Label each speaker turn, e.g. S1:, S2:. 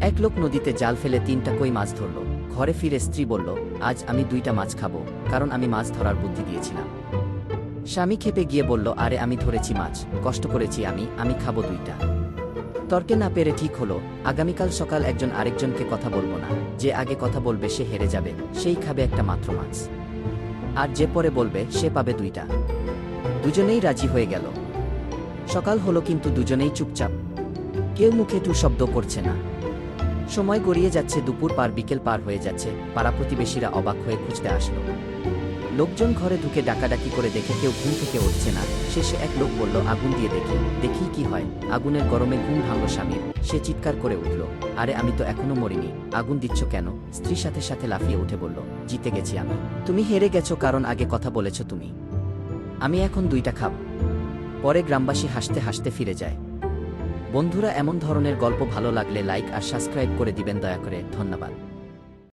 S1: এক লোক নদীতে জাল ফেলে 3টা কই মাছ ধরল। ঘরে ফিরে স্ত্রী বলল, আজ আমি 2টা মাছ খাবো, কারণ আমি মাছ ধরার বুদ্ধি দিয়েছিলাম। স্বামী খেপে গিয়ে বলল, আরে আমি ধরেছি মাছ, কষ্ট করেছি আমি খাবো 2টা। তর্কে না পেরে ঠিক হলো, আগামীকাল সকাল একজন আরেকজনকে কথা বলবো না। যে আগে কথা বলবে সে হেরে যাবে, সেই খাবে একটা মাত্র মাছ। আর যে পরে বলবে সে পাবে 2টা। দুজনেই রাজি হয়ে গেল। সকাল হলো কিন্তু দুজনেই চুপচাপ, কেউ মুখে টু শব্দ করছে না। সময় গড়িয়ে যাচ্ছে, দুপুর পার বিকেল পার হয়ে যাচ্ছে। পাড়া প্রতিবেশীরা অবাক হয়ে খুঁজতে আসলো। লোকজন ঘরে ঢুকে ডাকাডাকি করে দেখে কেউ ঘুম থেকে উঠছে না। শেষে এক লোক বলল, আগুন দিয়ে দেখি কি হয়। আগুনের গরমে ঘুম ভাঙল স্বামীর। সে চিৎকার করে উঠল, আরে আমি তো এখনো মরিনি, আগুন দিচ্ছ কেন? স্ত্রীর সাথে সাথে লাফিয়ে উঠে বলল, জিতে গেছি আমি। তুমি হেরে গেছো কারণ আগে কথা বলেছ তুমি। আমি এখন 2টা খাব। পরে গ্রামবাসী হাসতে হাসতে ফিরে যায়। বন্ধুরা, এমন ধরনের গল্প ভালো লাগলে লাইক আর সাবস্ক্রাইব করে দিবেন দয়া করে। ধন্যবাদ।